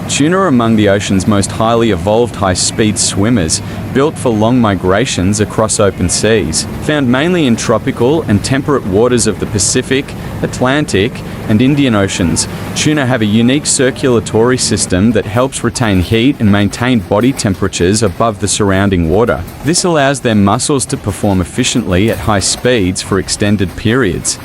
Tuna are among the ocean's most highly evolved high-speed swimmers, built for long migrations across open seas. Found mainly in tropical and temperate waters of the Pacific, Atlantic, and Indian Oceans, tuna have a unique circulatory system that helps retain heat and maintain body temperatures above the surrounding water. This allows their muscles to perform efficiently at high speeds for extended periods.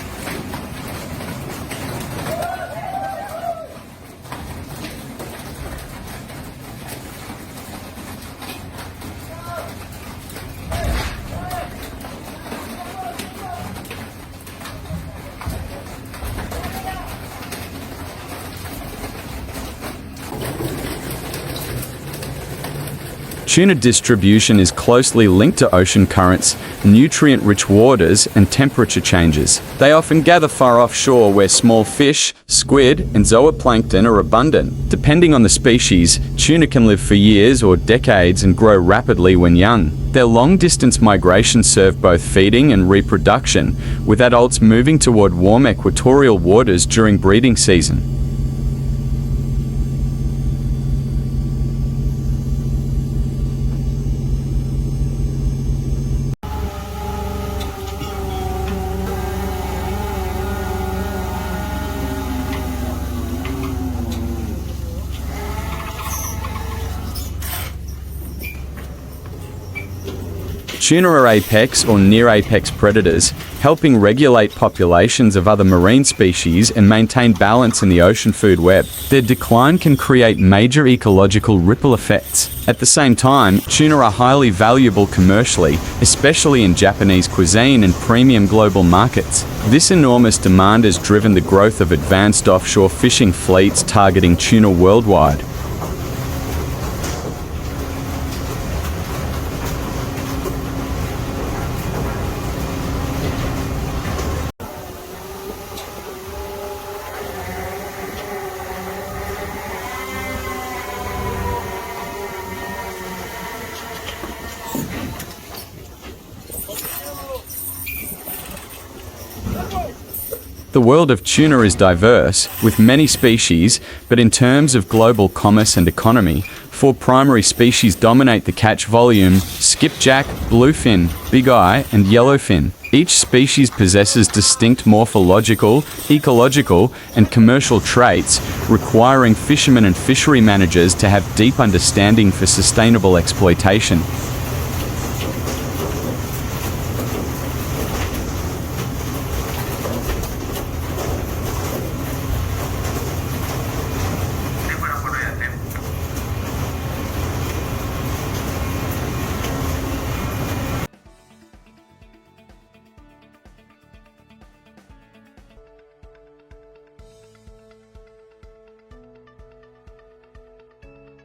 Tuna distribution is closely linked to ocean currents, nutrient-rich waters, and temperature changes. They often gather far offshore where small fish, squid, and zooplankton are abundant. Depending on the species, tuna can live for years or decades and grow rapidly when young. Their long-distance migrations serve both feeding and reproduction, with adults moving toward warm equatorial waters during breeding season. Tuna are apex or near-apex predators, helping regulate populations of other marine species and maintain balance in the ocean food web. Their decline can create major ecological ripple effects. At the same time, tuna are highly valuable commercially, especially in Japanese cuisine and premium global markets. This enormous demand has driven the growth of advanced offshore fishing fleets targeting tuna worldwide. The world of tuna is diverse, with many species, but in terms of global commerce and economy, 4 primary species dominate the catch volume: skipjack, bluefin, big eye, and yellowfin. Each species possesses distinct morphological, ecological, and commercial traits, requiring fishermen and fishery managers to have deep understanding for sustainable exploitation.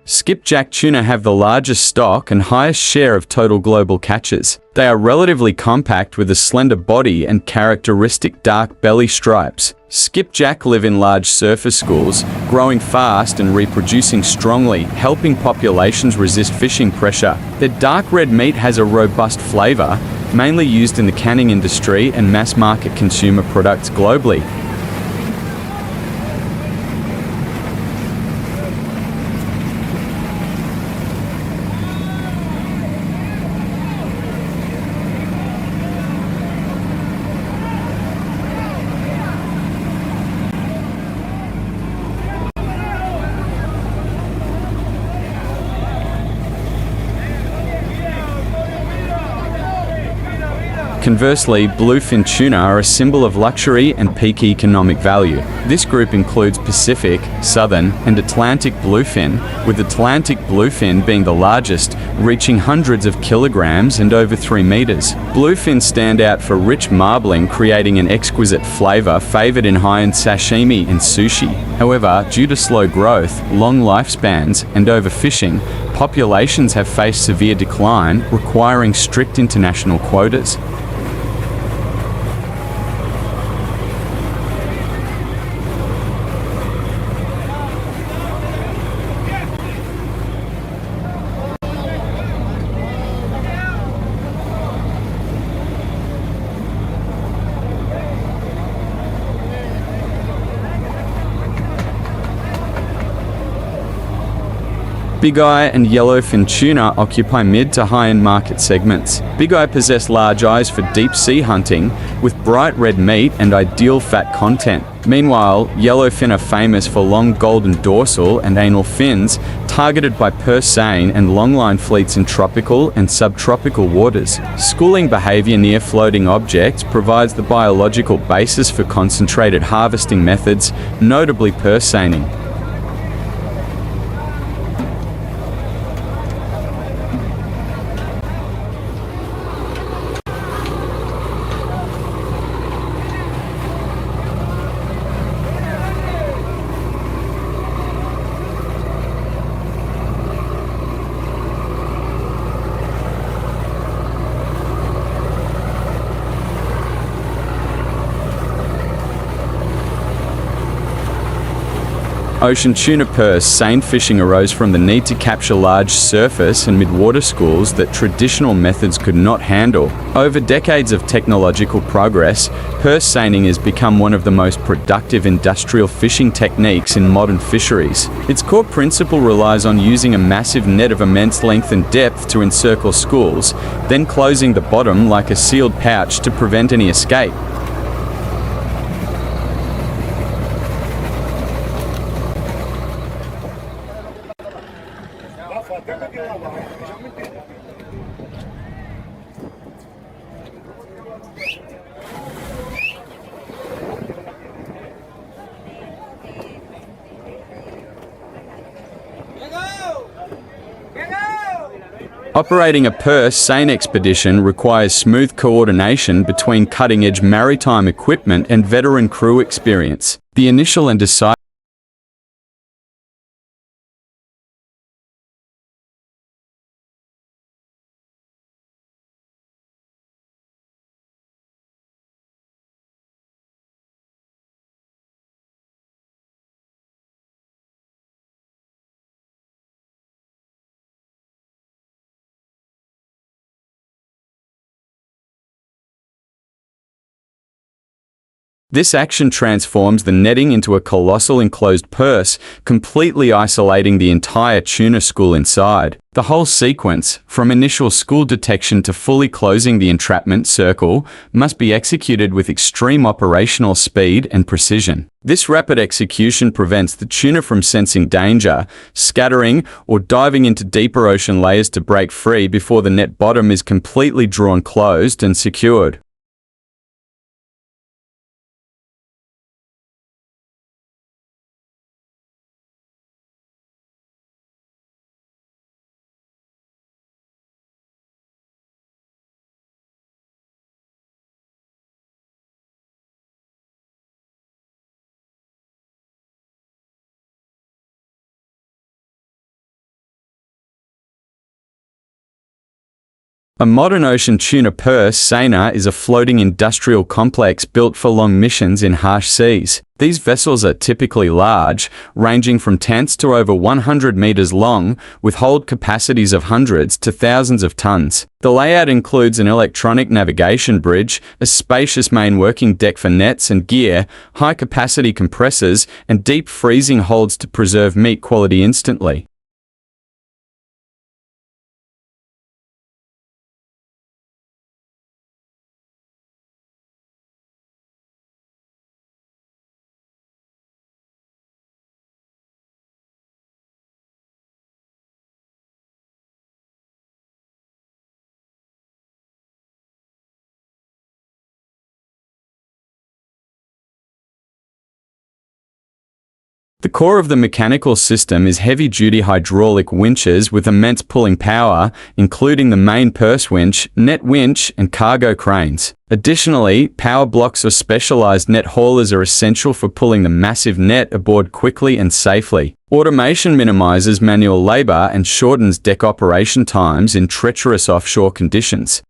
Skipjack tuna have the largest stock and highest share of total global catches. They are relatively compact with a slender body and characteristic dark belly stripes. Skipjack live in large surface schools, growing fast and reproducing strongly, helping populations resist fishing pressure. Their dark red meat has a robust flavor, mainly used in the canning industry and mass-market consumer products globally. Conversely, bluefin tuna are a symbol of luxury and peak economic value. This group includes Pacific, Southern, and Atlantic bluefin, with Atlantic bluefin being the largest, reaching hundreds of kilograms and over 3 meters. Bluefin stand out for rich marbling, creating an exquisite flavor favored in high-end sashimi and sushi. However, due to slow growth, long lifespans, and overfishing, populations have faced severe decline, requiring strict international quotas. Big eye and yellowfin tuna occupy mid to high-end market segments. Big eye possess large eyes for deep sea hunting, with bright red meat and ideal fat content. Meanwhile, yellowfin are famous for long golden dorsal and anal fins, targeted by purse seine and longline fleets in tropical and subtropical waters. Schooling behavior near floating objects provides the biological basis for concentrated harvesting methods, notably purse seining. Ocean tuna purse seine fishing arose from the need to capture large surface and mid-water schools that traditional methods could not handle. Over decades of technological progress, purse seining has become one of the most productive industrial fishing techniques in modern fisheries. Its core principle relies on using a massive net of immense length and depth to encircle schools, then closing the bottom like a sealed pouch to prevent any escape. Operating a purse seine expedition requires smooth coordination between cutting-edge maritime equipment and veteran crew experience. The initial and decisive This action transforms the netting into a colossal enclosed purse, completely isolating the entire tuna school inside. The whole sequence, from initial school detection to fully closing the entrapment circle, must be executed with extreme operational speed and precision. This rapid execution prevents the tuna from sensing danger, scattering, or diving into deeper ocean layers to break free before the net bottom is completely drawn closed and secured. A modern ocean tuna purse seiner is a floating industrial complex built for long missions in harsh seas. These vessels are typically large, ranging from tents to over 100 meters long, with hold capacities of hundreds to thousands of tons. The layout includes an electronic navigation bridge, a spacious main working deck for nets and gear, high-capacity compressors, and deep freezing holds to preserve meat quality instantly. The core of the mechanical system is heavy-duty hydraulic winches with immense pulling power, including the main purse winch, net winch, and cargo cranes. Additionally, power blocks or specialized net haulers are essential for pulling the massive net aboard quickly and safely. Automation minimizes manual labor and shortens deck operation times in treacherous offshore conditions.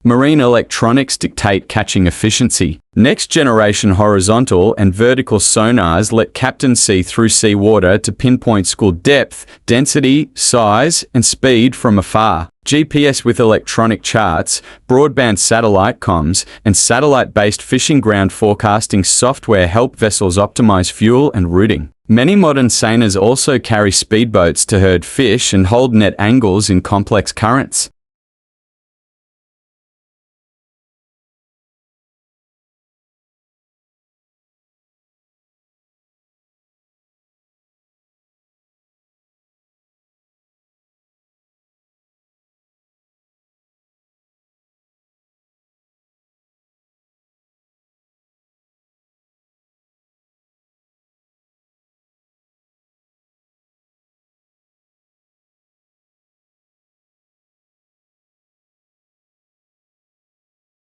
Marine electronics dictate catching efficiency. Next-generation horizontal and vertical sonars let captains see through seawater to pinpoint school depth, density, size, and speed from afar. GPS with electronic charts, broadband satellite comms, and satellite-based fishing ground forecasting software help vessels optimize fuel and routing. Many modern seiners also carry speedboats to herd fish and hold net angles in complex currents.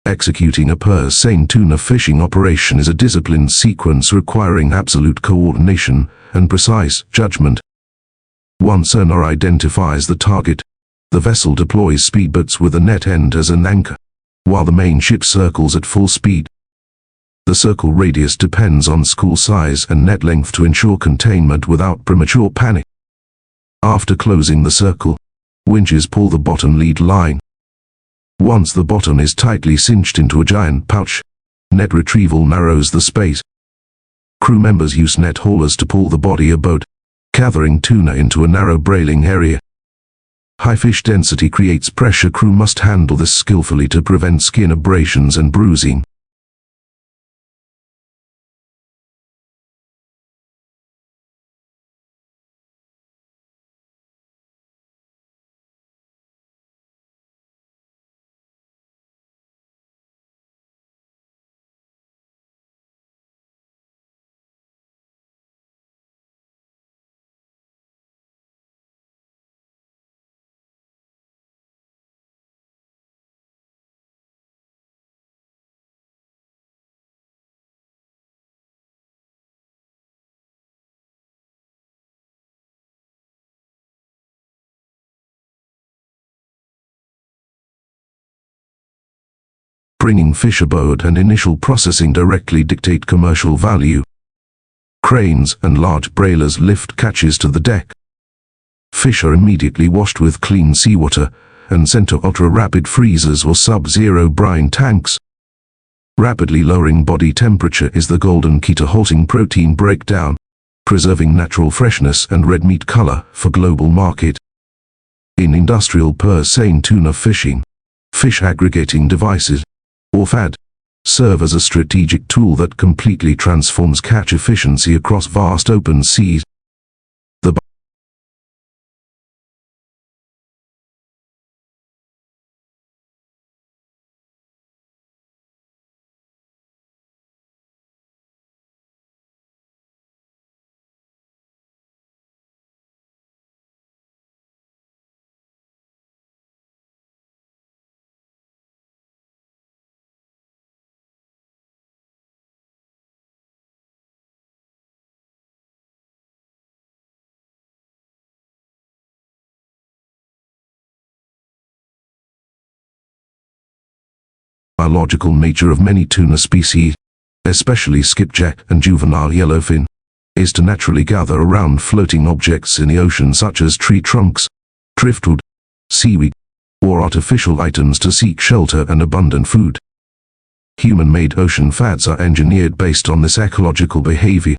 Executing a purse seine tuna fishing operation is a disciplined sequence requiring absolute coordination and precise judgment. Once sonar identifies the target, the vessel deploys speedboats with a net end as an anchor, while the main ship circles at full speed. The circle radius depends on school size and net length to ensure containment without premature panic. After closing the circle, winches pull the bottom lead line. Once the bottom is tightly cinched into a giant pouch, net retrieval narrows the space. Crew members use net haulers to pull the body of boat, gathering tuna into a narrow brailing area. High fish density creates pressure. Crew must handle this skillfully to prevent skin abrasions and bruising. Bringing fish aboard and initial processing directly dictate commercial value. Cranes and large brailers lift catches to the deck. Fish are immediately washed with clean seawater and sent to ultra-rapid freezers or sub-zero brine tanks. Rapidly lowering body temperature is the golden key to halting protein breakdown, preserving natural freshness and red meat color for global market. In industrial purse seine tuna fishing, fish aggregating devices, or FAD, serve as a strategic tool that completely transforms catch efficiency across vast open seas. The biological nature of many tuna species, especially skipjack and juvenile yellowfin, is to naturally gather around floating objects in the ocean such as tree trunks, driftwood, seaweed, or artificial items to seek shelter and abundant food. Human-made ocean fads are engineered based on this ecological behavior.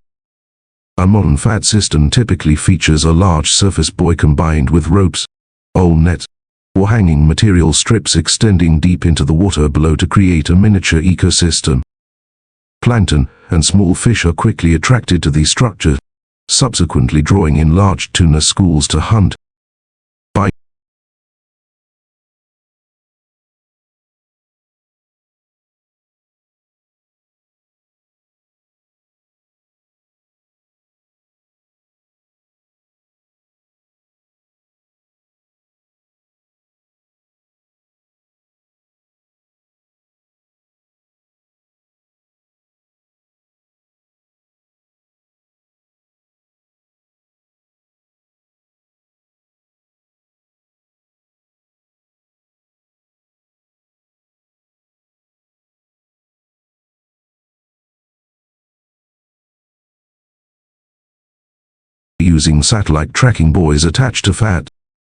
A modern fad system typically features a large surface buoy combined with ropes, old nets, or hanging material strips extending deep into the water below to create a miniature ecosystem. Plankton and small fish are quickly attracted to these structures, subsequently drawing in large tuna schools to hunt. using satellite tracking buoys attached to FAT,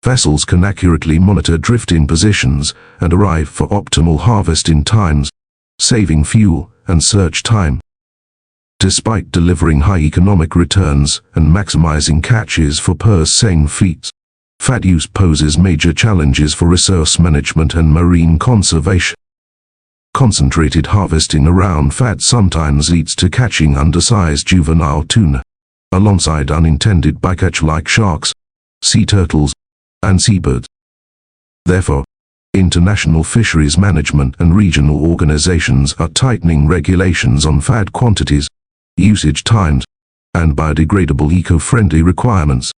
vessels can accurately monitor drift-in positions and arrive for optimal harvest-in times, saving fuel and search time. Despite delivering high economic returns and maximizing catches for purse-seine fleets, FAT use poses major challenges for resource management and marine conservation. Concentrated harvesting around FAT sometimes leads to catching undersized juvenile tuna, alongside unintended bycatch like sharks, sea turtles, and seabirds. Therefore, international fisheries management and regional organizations are tightening regulations on FAT quantities, usage times, and biodegradable eco-friendly requirements.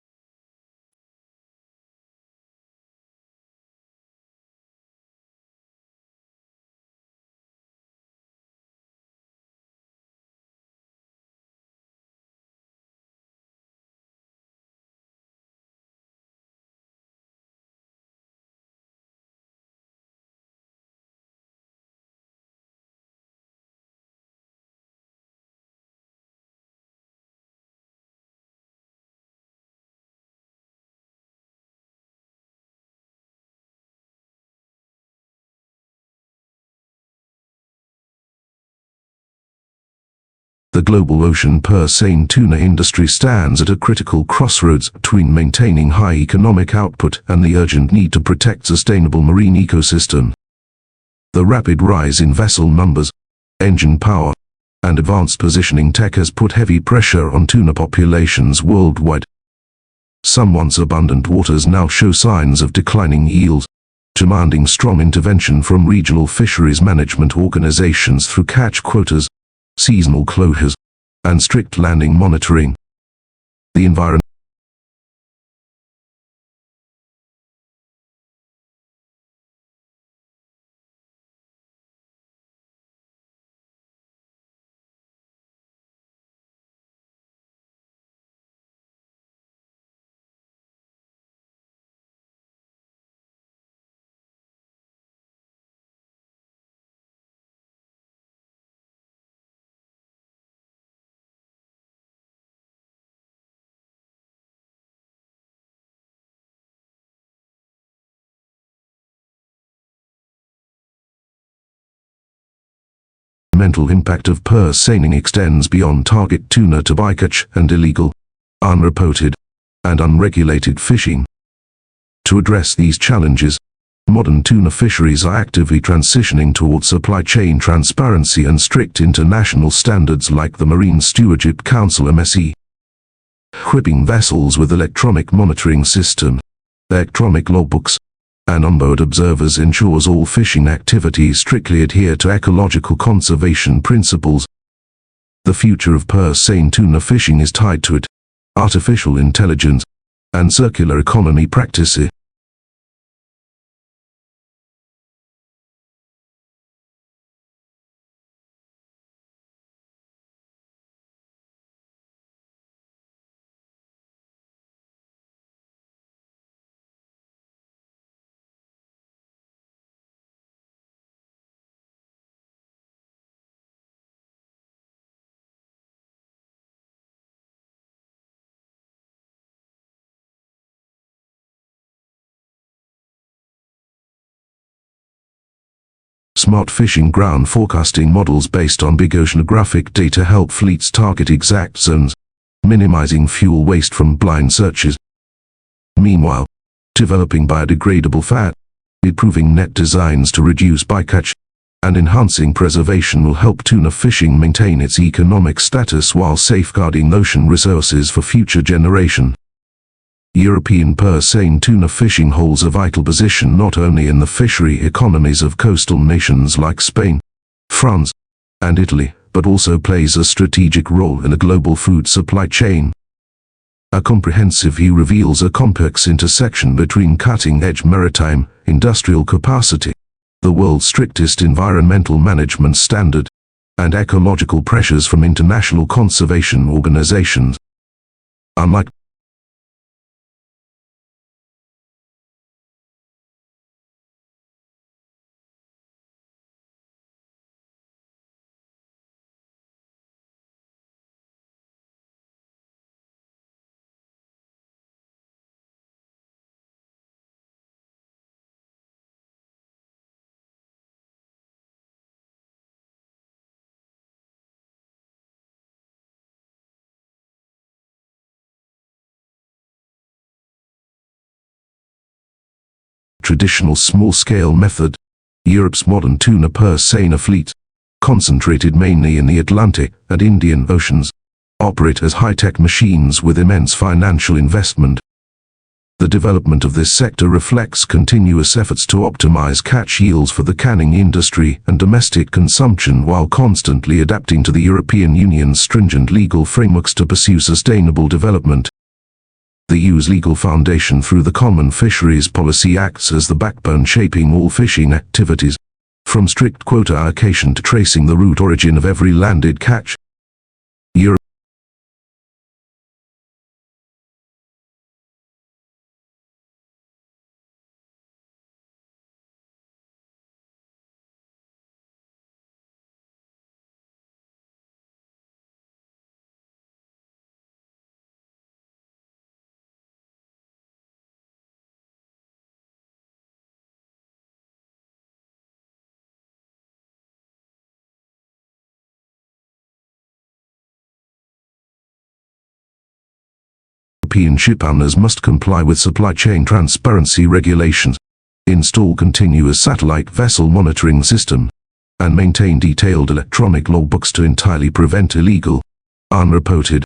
The global ocean purse-seine tuna industry stands at a critical crossroads between maintaining high economic output and the urgent need to protect sustainable marine ecosystems. The rapid rise in vessel numbers, engine power, and advanced positioning tech has put heavy pressure on tuna populations worldwide. Some once abundant waters now show signs of declining yields, demanding strong intervention from regional fisheries management organizations through catch quotas, seasonal closures, and strict landing monitoring. The environment environmental impact of purse-seining extends beyond target tuna to bycatch and illegal, unreported, and unregulated fishing. To address these challenges, modern tuna fisheries are actively transitioning towards supply chain transparency and strict international standards like the Marine Stewardship Council (MSC). Equipping vessels with electronic monitoring systems, electronic logbooks, and onboard observers ensures all fishing activities strictly adhere to ecological conservation principles. The future of purse-seine tuna fishing is tied to it, artificial intelligence, and circular economy practices. Smart fishing ground forecasting models based on big oceanographic data help fleets target exact zones, minimizing fuel waste from blind searches. Meanwhile, developing biodegradable fat, improving net designs to reduce bycatch, and enhancing preservation will help tuna fishing maintain its economic status while safeguarding ocean resources for future generations. European purse-seine tuna fishing holds a vital position not only in the fishery economies of coastal nations like Spain, France, and Italy, but also plays a strategic role in a global food supply chain. A comprehensive view reveals a complex intersection between cutting-edge maritime, industrial capacity, the world's strictest environmental management standard, and ecological pressures from international conservation organizations. Unlike traditional small-scale method. Europe's modern tuna purse seiner fleet, concentrated mainly in the Atlantic and Indian Oceans, operate as high-tech machines with immense financial investment. The development of this sector reflects continuous efforts to optimize catch yields for the canning industry and domestic consumption while constantly adapting to the European Union's stringent legal frameworks to pursue sustainable development. The EU's legal foundation through the Common Fisheries Policy acts as the backbone shaping all fishing activities, from strict quota allocation to tracing the root origin of every landed catch. Europe European shipowners must comply with supply chain transparency regulations, install continuous satellite vessel monitoring system, and maintain detailed electronic logbooks to entirely prevent illegal, unreported,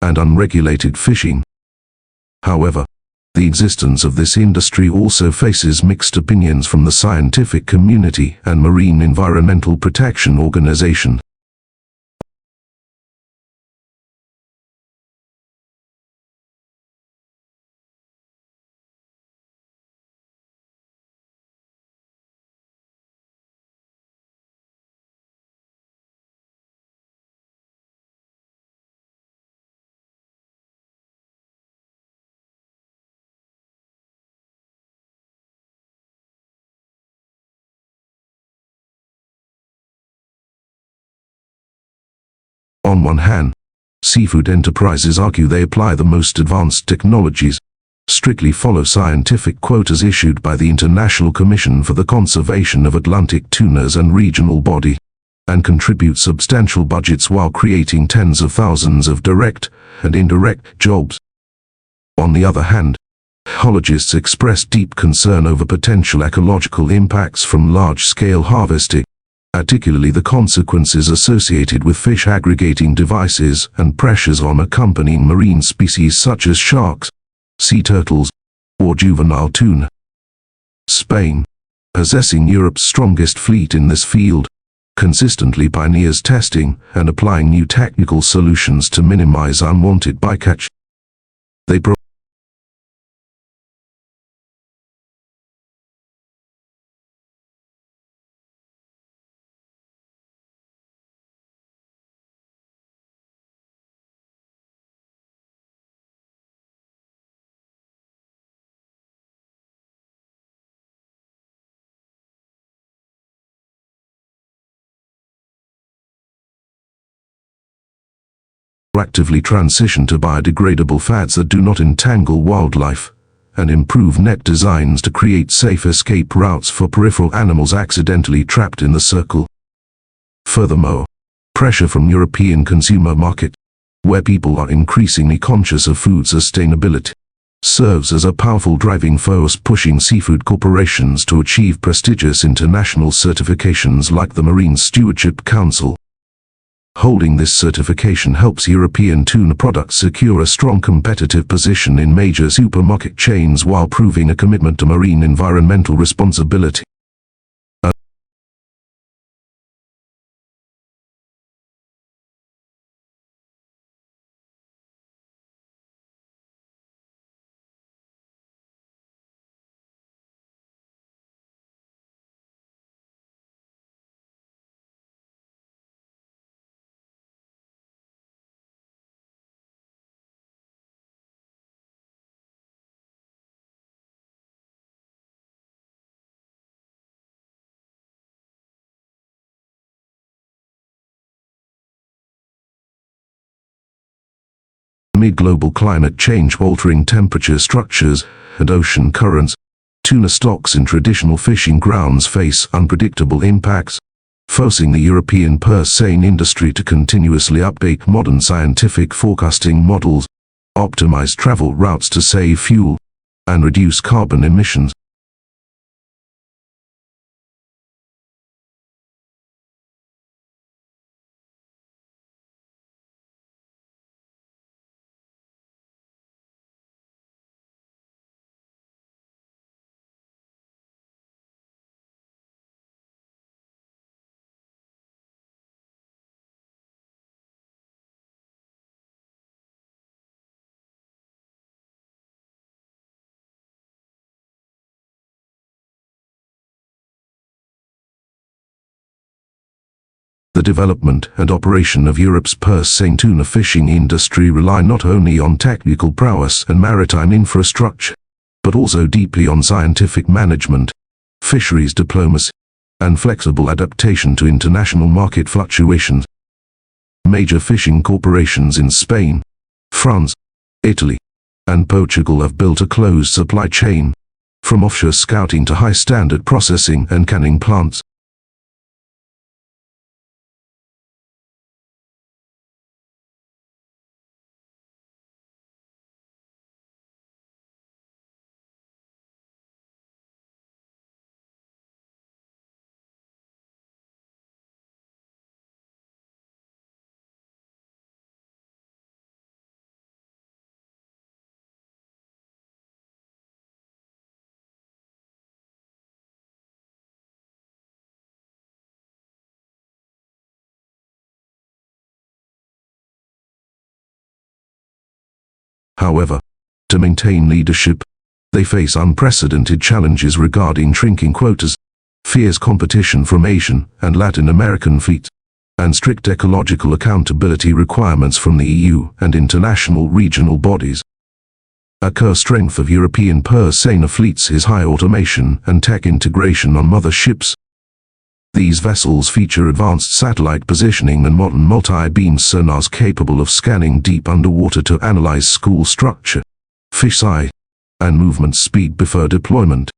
and unregulated fishing. However, the existence of this industry also faces mixed opinions from the scientific community and marine environmental protection organizations. On one hand, seafood enterprises argue they apply the most advanced technologies, strictly follow scientific quotas issued by the International Commission for the Conservation of Atlantic Tunas and regional body, and contribute substantial budgets while creating tens of thousands of direct and indirect jobs. On the other hand, ecologists express deep concern over potential ecological impacts from large-scale harvesting, particularly the consequences associated with fish aggregating devices and pressures on accompanying marine species such as sharks, sea turtles, or juvenile tuna. Spain, possessing Europe's strongest fleet in this field, consistently pioneers testing and applying new technical solutions to minimize unwanted bycatch. They actively transition to biodegradable fats that do not entangle wildlife, and improve net designs to create safe escape routes for peripheral animals accidentally trapped in the circle. Furthermore, pressure from European consumer market, where people are increasingly conscious of food sustainability, serves as a powerful driving force pushing seafood corporations to achieve prestigious international certifications like the Marine Stewardship Council. Holding this certification helps European tuna products secure a strong competitive position in major supermarket chains while proving a commitment to marine environmental responsibility. Amid global climate change altering temperature structures and ocean currents, tuna stocks in traditional fishing grounds face unpredictable impacts, forcing the European purse seine industry to continuously update modern scientific forecasting models, optimize travel routes to save fuel, and reduce carbon emissions. development and operation of Europe's purse seine tuna fishing industry rely not only on technical prowess and maritime infrastructure, but also deeply on scientific management, fisheries diplomacy, and flexible adaptation to international market fluctuations. Major fishing corporations in Spain, France, Italy, and Portugal have built a closed supply chain, from offshore scouting to high-standard processing and canning plants. However, to maintain leadership, they face unprecedented challenges regarding shrinking quotas, fierce competition from Asian and Latin American fleets, and strict ecological accountability requirements from the EU and international regional bodies. A core strength of European purse seine fleets is high automation and tech integration on mother ships. These vessels feature advanced satellite positioning and modern multi-beam sonars capable of scanning deep underwater to analyze school structure, fish size, and movement speed before deployment.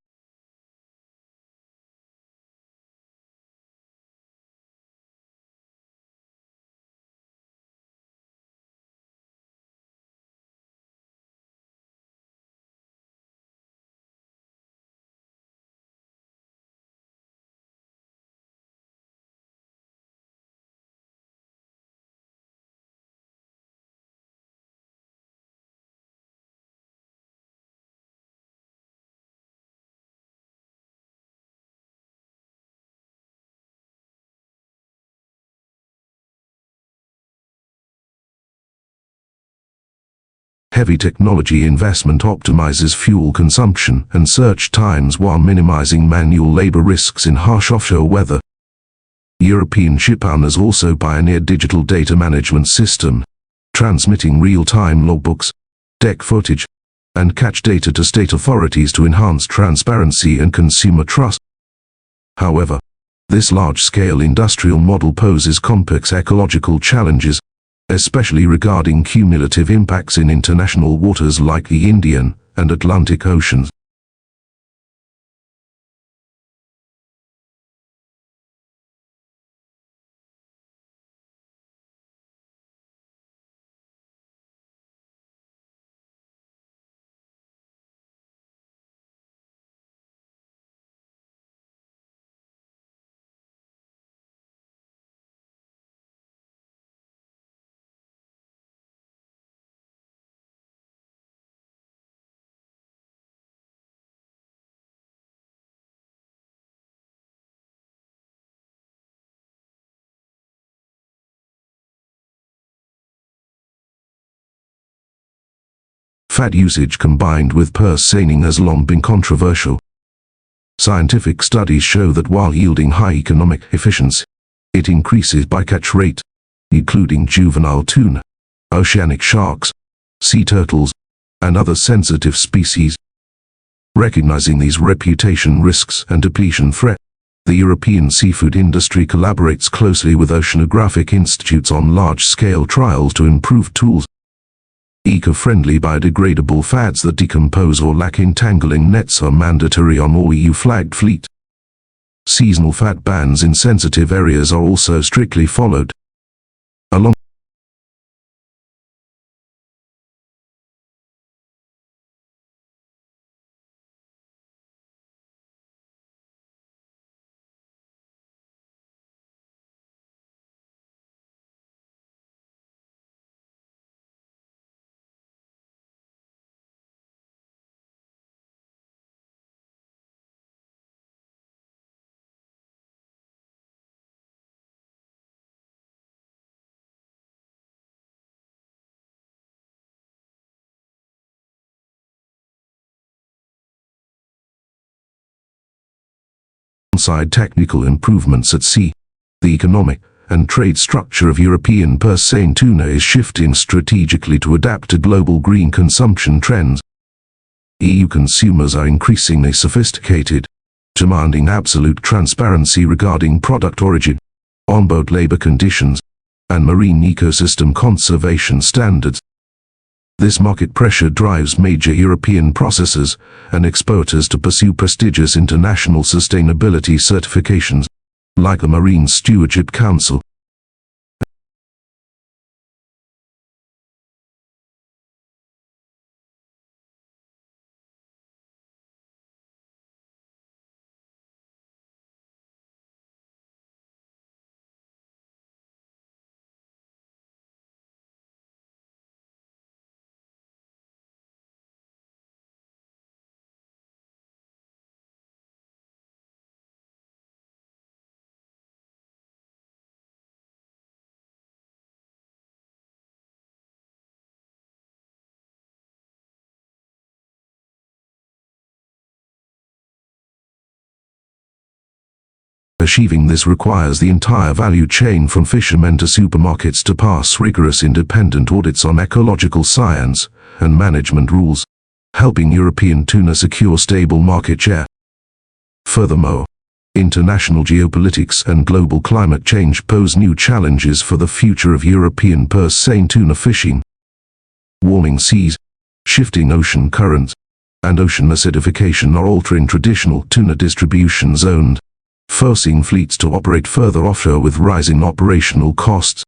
Heavy technology investment optimizes fuel consumption and search times while minimizing manual labor risks in harsh offshore weather. European shipowners also pioneered digital data management system, transmitting real-time logbooks, deck footage, and catch data to state authorities to enhance transparency and consumer trust. However, this large-scale industrial model poses complex ecological challenges, especially regarding cumulative impacts in international waters like the Indian and Atlantic Oceans. Fat usage combined with purse seining has long been controversial. Scientific studies show that while yielding high economic efficiency, it increases bycatch rate, including juvenile tuna, oceanic sharks, sea turtles, and other sensitive species. Recognizing these reputation risks and depletion threat, the European seafood industry collaborates closely with oceanographic institutes on large-scale trials to improve tools. Eco-friendly biodegradable fats that decompose or lack entangling nets are mandatory on all EU-flagged fleet. Seasonal fat bans in sensitive areas are also strictly followed. Along alongside technical improvements at sea, the economic and trade structure of European purse seine tuna is shifting strategically to adapt to global green consumption trends. EU consumers are increasingly sophisticated, demanding absolute transparency regarding product origin, on-board labor conditions, and marine ecosystem conservation standards. This market pressure drives major European processors and exporters to pursue prestigious international sustainability certifications, like the Marine Stewardship Council. Achieving this requires the entire value chain from fishermen to supermarkets to pass rigorous independent audits on ecological science and management rules, helping European tuna secure stable market share. Furthermore, international geopolitics and global climate change pose new challenges for the future of European purse seine tuna fishing. Warming seas, shifting ocean currents, and ocean acidification are altering traditional tuna distribution zones, forcing fleets to operate further offshore with rising operational costs.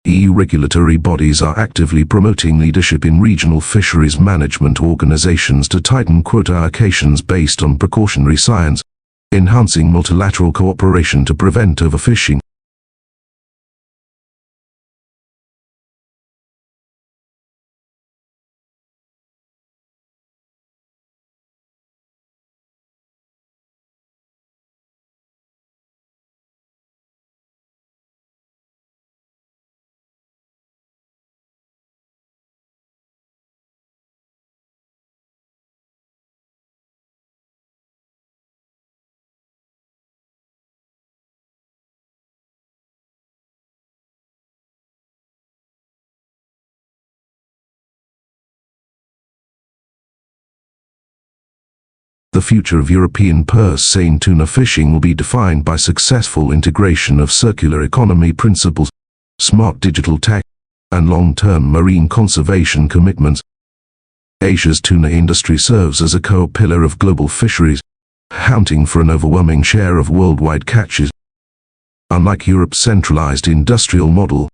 EU regulatory bodies are actively promoting leadership in regional fisheries management organizations to tighten quota allocations based on precautionary science, enhancing multilateral cooperation to prevent overfishing. The future of European purse seine tuna fishing will be defined by successful integration of circular economy principles, smart digital tech, and long-term marine conservation commitments. Asia's tuna industry serves as a core pillar of global fisheries, accounting for an overwhelming share of worldwide catches. Unlike Europe's centralized industrial model,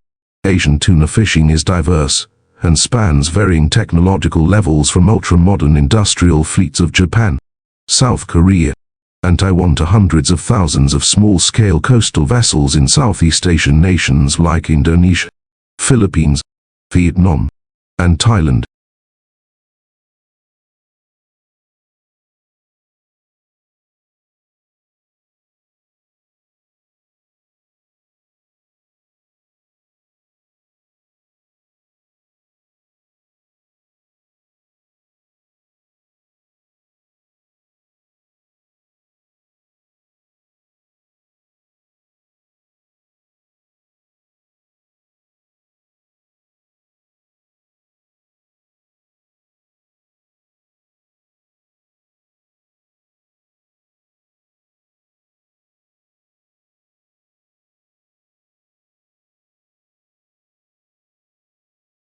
Asian tuna fishing is diverse and spans varying technological levels from ultra-modern industrial fleets of Japan, South Korea, and Taiwan to hundreds of thousands of small-scale coastal vessels in Southeast Asian nations like Indonesia, Philippines, Vietnam, and Thailand.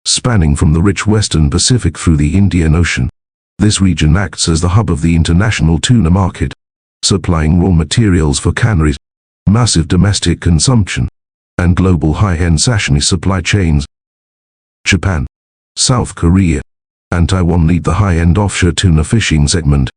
Spanning from the rich western Pacific through the Indian Ocean, this region acts as the hub of the international tuna market, supplying raw materials for canneries, massive domestic consumption, and global high-end sashimi supply chains. Japan, South Korea, and Taiwan lead the high-end offshore tuna fishing segment.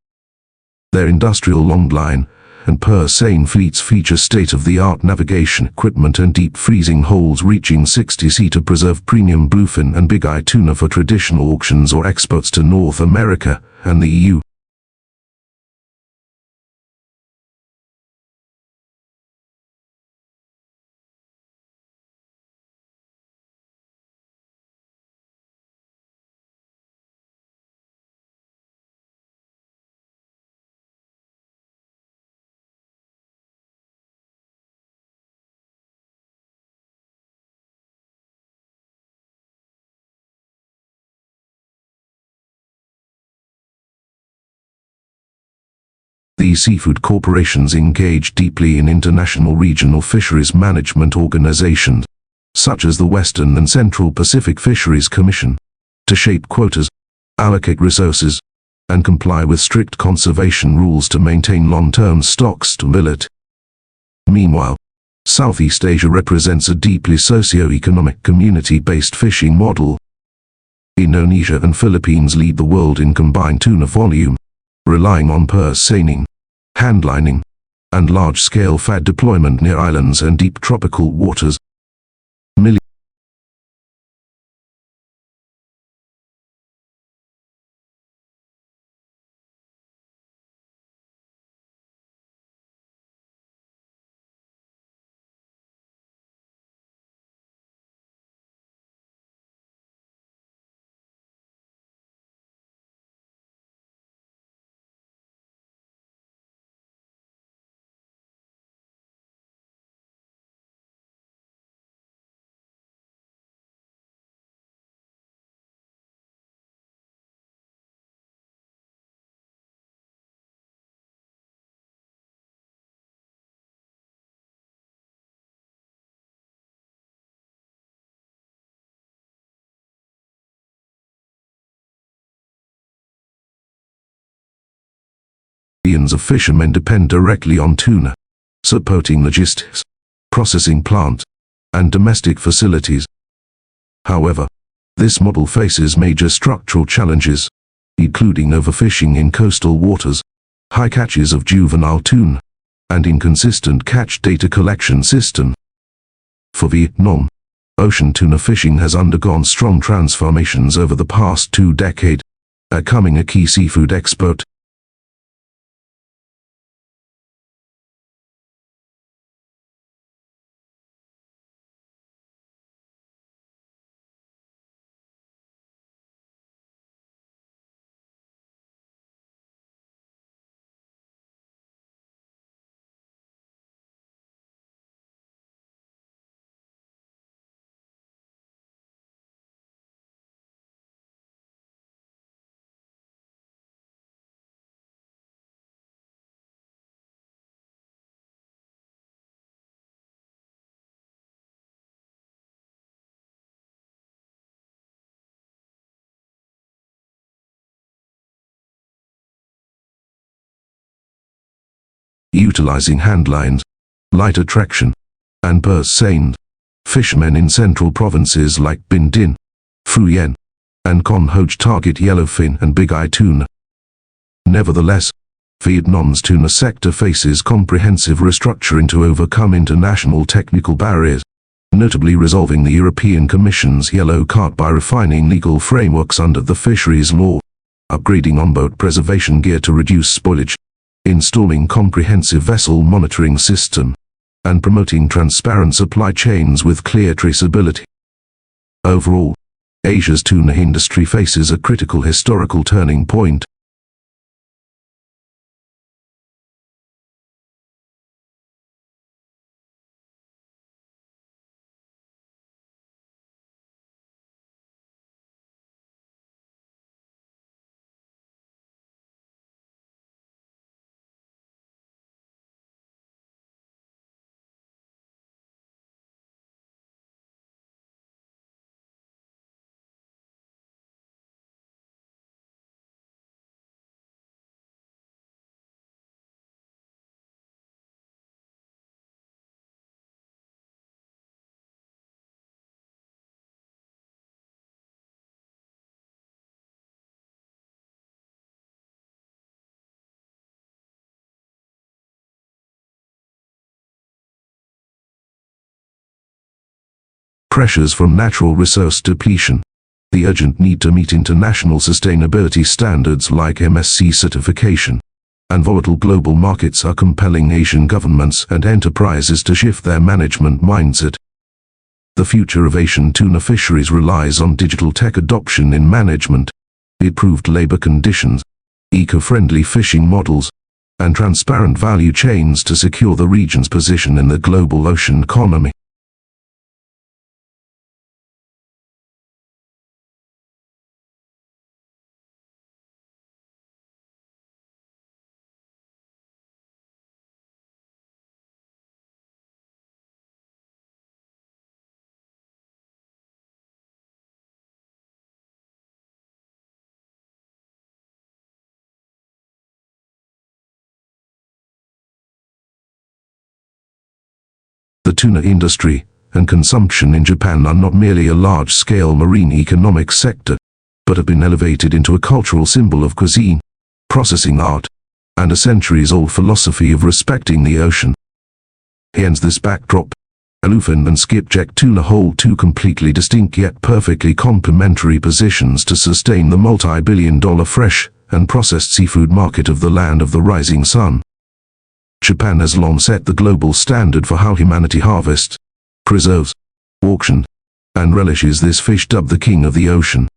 Their industrial longline and purse seine fleets feature state-of-the-art navigation equipment and deep freezing holes reaching 60 ft to preserve premium bluefin and big-eye tuna for traditional auctions or exports to North America and the EU. These seafood corporations engage deeply in international regional fisheries management organizations, such as the Western and Central Pacific Fisheries Commission, to shape quotas, allocate resources, and comply with strict conservation rules to maintain long-term stock stability. Meanwhile, Southeast Asia represents a deeply socio-economic community-based fishing model. Indonesia and Philippines lead the world in combined tuna volume, relying on purse seining, handlining, and large-scale FAD deployment near islands and deep tropical waters. Millions of fishermen depend directly on tuna, supporting logistics, processing plants, and domestic facilities. However, this model faces major structural challenges, including overfishing in coastal waters, high catches of juvenile tuna, and inconsistent catch data collection system. For Vietnam, ocean tuna fishing has undergone strong transformations over the past 2 decades, becoming a key seafood export. Utilizing handlines, light attraction, and purse seined, fishermen in central provinces like Binh Dinh, Phu Yen, and Con Hoche target yellowfin and big-eye tuna. Nevertheless, Vietnam's tuna sector faces comprehensive restructuring to overcome international technical barriers, notably resolving the European Commission's yellow card by refining legal frameworks under the fisheries law, upgrading on-boat preservation gear to reduce spoilage, installing comprehensive vessel monitoring system, and promoting transparent supply chains with clear traceability. Overall, Asia's tuna industry faces a critical historical turning point. Pressures from natural resource depletion, the urgent need to meet international sustainability standards like MSC certification, and volatile global markets are compelling Asian governments and enterprises to shift their management mindset. The future of Asian tuna fisheries relies on digital tech adoption in management, improved labor conditions, eco-friendly fishing models, and transparent value chains to secure the region's position in the global ocean economy. The tuna industry and consumption in Japan are not merely a large-scale marine economic sector, but have been elevated into a cultural symbol of cuisine, processing art, and a centuries-old philosophy of respecting the ocean. Hence this backdrop, bluefin and skipjack tuna hold two completely distinct yet perfectly complementary positions to sustain the multi-billion-dollar fresh and processed seafood market of the land of the rising sun. Japan has long set the global standard for how humanity harvests, preserves, auctions, and relishes this fish dubbed the king of the ocean.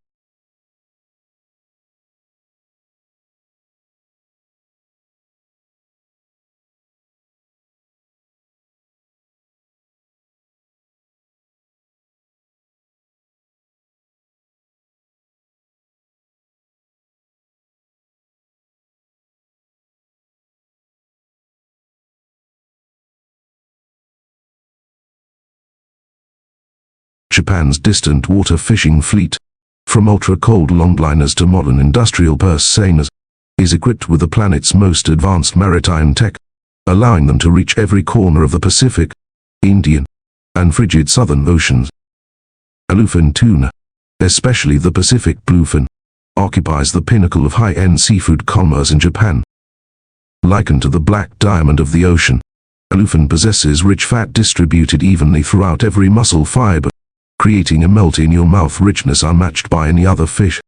Japan's distant water fishing fleet, from ultra-cold longliners to modern industrial purse seiners, is equipped with the planet's most advanced maritime tech, allowing them to reach every corner of the Pacific, Indian, and frigid Southern Oceans. Bluefin tuna, especially the Pacific bluefin, occupies the pinnacle of high-end seafood commerce in Japan. Likened to the black diamond of the ocean, bluefin possesses rich fat distributed evenly throughout every muscle fiber, creating a melt-in-your-mouth richness unmatched by any other fish.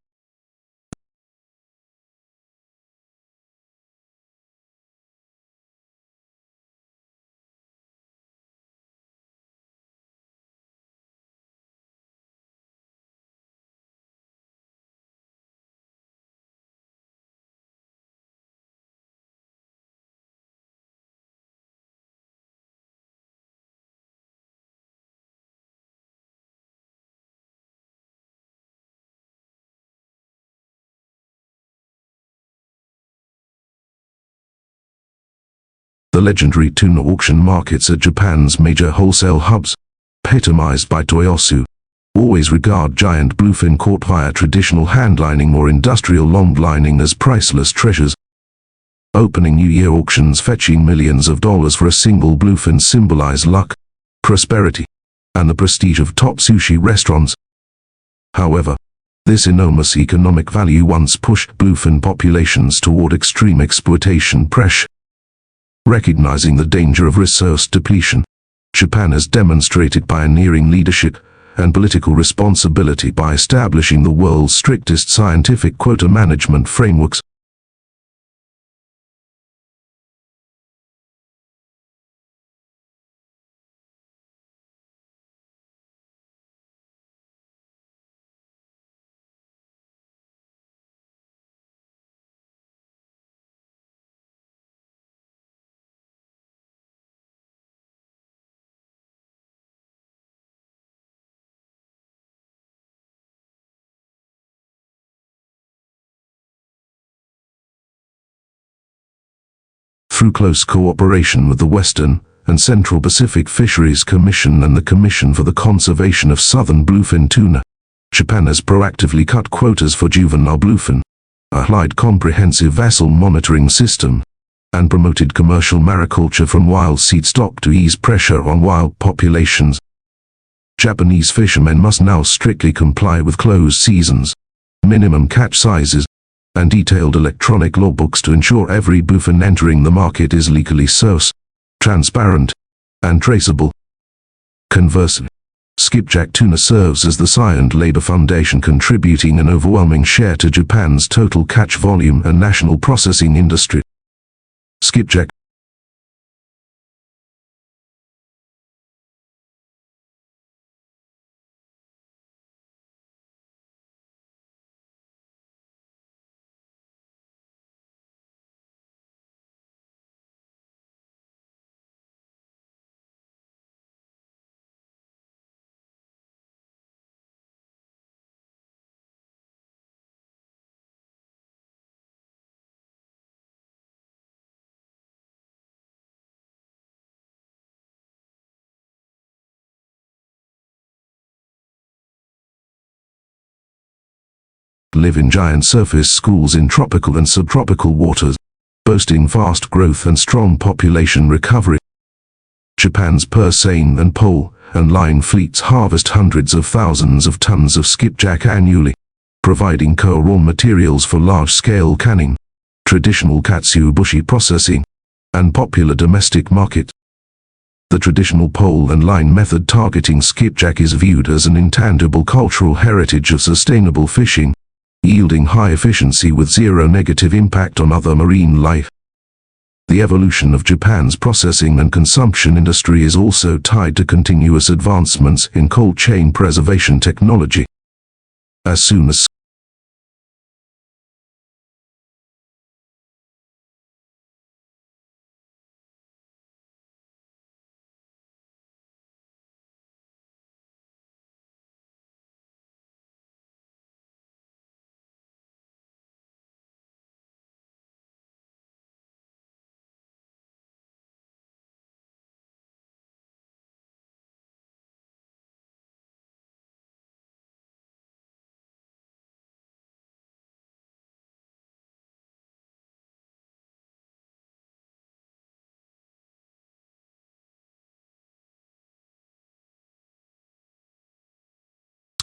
The legendary tuna auction markets at Japan's major wholesale hubs, epitomized by Toyosu, always regard giant bluefin caught via traditional handlining or industrial longlining as priceless treasures. Opening New Year auctions fetching millions of dollars for a single bluefin symbolize luck, prosperity, and the prestige of top sushi restaurants. However, this enormous economic value once pushed bluefin populations toward extreme exploitation pressure. Recognizing the danger of resource depletion, Japan has demonstrated pioneering leadership and political responsibility by establishing the world's strictest scientific quota management frameworks. Through close cooperation with the Western and Central Pacific Fisheries Commission and the Commission for the Conservation of Southern Bluefin Tuna, Japan has proactively cut quotas for juvenile bluefin, applied comprehensive vessel monitoring system, and promoted commercial mariculture from wild seed stock to ease pressure on wild populations. Japanese fishermen must now strictly comply with closed seasons, minimum catch sizes, and detailed electronic logbooks to ensure every bluefin entering the market is legally sourced, transparent, and traceable. Conversely, skipjack tuna serves as the silent labor foundation, contributing an overwhelming share to Japan's total catch volume and national processing industry. Skipjack live in giant surface schools in tropical and subtropical waters, boasting fast growth and strong population recovery. Japan's purse seine and pole and line fleets harvest hundreds of thousands of tons of skipjack annually, providing core raw materials for large-scale canning, traditional katsuobushi processing, and popular domestic market. The traditional pole and line method targeting skipjack is viewed as an intangible cultural heritage of sustainable fishing, yielding high efficiency with zero negative impact on other marine life. The evolution of Japan's processing and consumption industry is also tied to continuous advancements in cold chain preservation technology. As soon as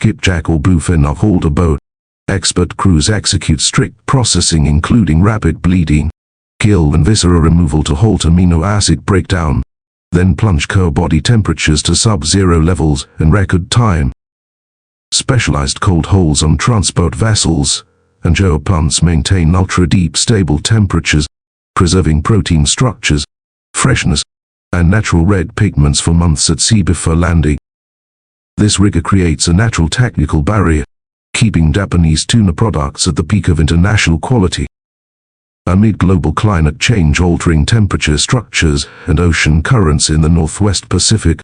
skipjack or bluefin are hauled aboard, expert crews execute strict processing including rapid bleeding, gill and viscera removal to halt amino acid breakdown, then plunge core body temperatures to sub-zero levels in record time. Specialized cold holes on transport vessels and gyro plants maintain ultra-deep stable temperatures, preserving protein structures, freshness, and natural red pigments for months at sea before landing. This rigor creates a natural technical barrier, keeping Japanese tuna products at the peak of international quality. Amid global climate change altering temperature structures and ocean currents in the Northwest Pacific,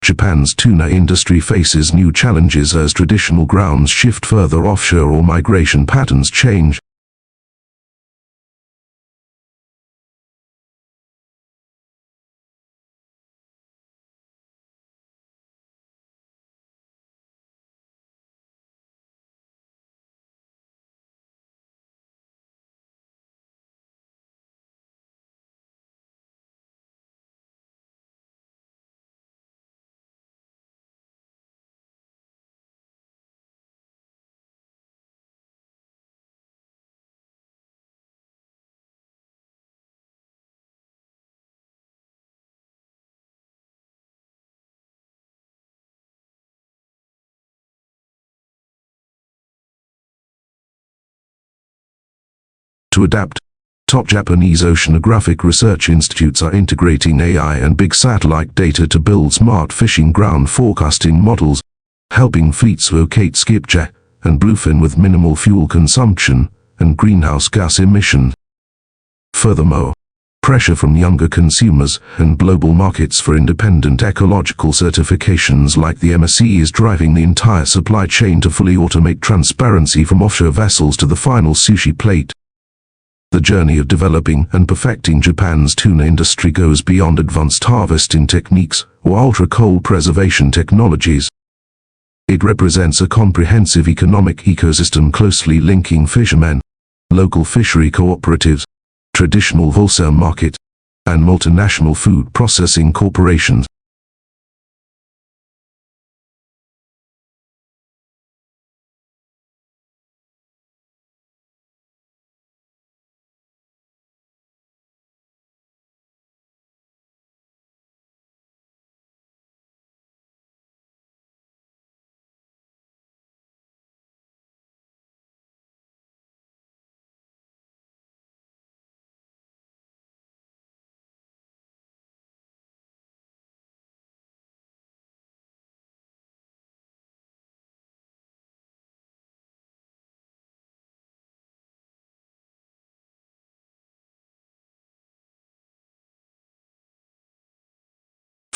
Japan's tuna industry faces new challenges as traditional grounds shift further offshore or migration patterns change. To adapt, top Japanese oceanographic research institutes are integrating AI and big satellite data to build smart fishing ground forecasting models, helping fleets locate skipjack and bluefin with minimal fuel consumption and greenhouse gas emissions. Furthermore, pressure from younger consumers and global markets for independent ecological certifications like the MSC is driving the entire supply chain to fully automate transparency from offshore vessels to the final sushi plate. The journey of developing and perfecting Japan's tuna industry goes beyond advanced harvesting techniques or ultra-cold preservation technologies. It represents a comprehensive economic ecosystem closely linking fishermen, local fishery cooperatives, traditional wholesale market, and multinational food processing corporations.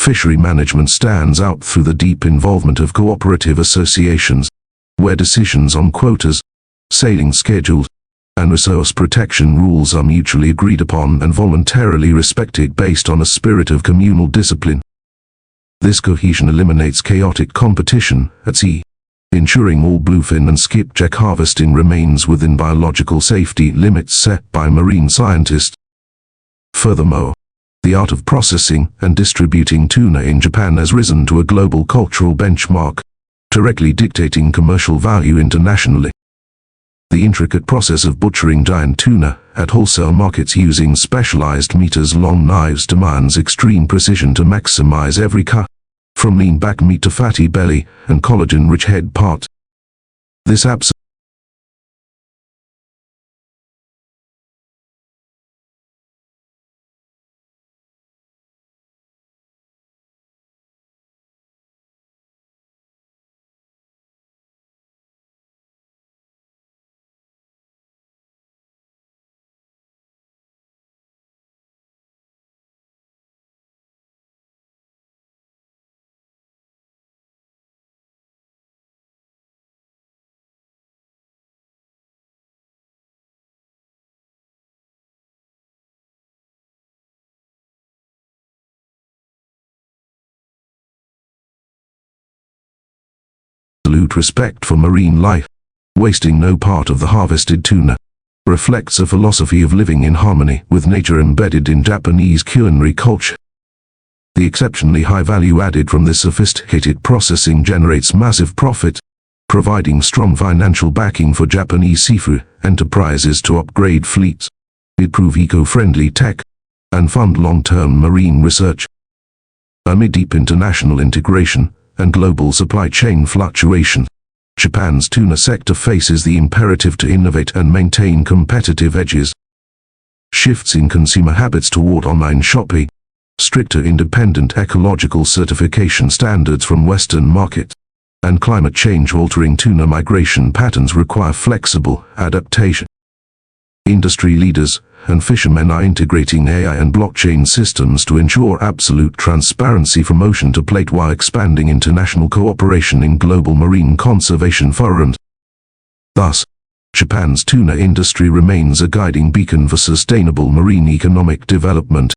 Fishery management stands out through the deep involvement of cooperative associations, where decisions on quotas, sailing schedules, and resource protection rules are mutually agreed upon and voluntarily respected based on a spirit of communal discipline. This cohesion eliminates chaotic competition at sea, ensuring all bluefin and skipjack harvesting remains within biological safety limits set by marine scientists. Furthermore, The art of processing and distributing tuna in Japan has risen to a global cultural benchmark, directly dictating commercial value internationally. The intricate process of butchering giant tuna at wholesale markets using specialized meters-long knives demands extreme precision to maximize every cut, from lean back meat to fatty belly and collagen-rich head part. This absolute respect for marine life, wasting no part of the harvested tuna, reflects a philosophy of living in harmony with nature embedded in Japanese culinary culture. The exceptionally high value added from this sophisticated processing generates massive profit, providing strong financial backing for Japanese seafood enterprises to upgrade fleets, improve eco-friendly tech, and fund long-term marine research. Amid deep international integration and global supply chain fluctuation, Japan's tuna sector faces the imperative to innovate and maintain competitive edges. Shifts in consumer habits toward online shopping, stricter independent ecological certification standards from Western markets, and climate change altering tuna migration patterns require flexible adaptation. Industry leaders and fishermen are integrating AI and blockchain systems to ensure absolute transparency from ocean to plate while expanding international cooperation in global marine conservation forums. Thus, Japan's tuna industry remains a guiding beacon for sustainable marine economic development.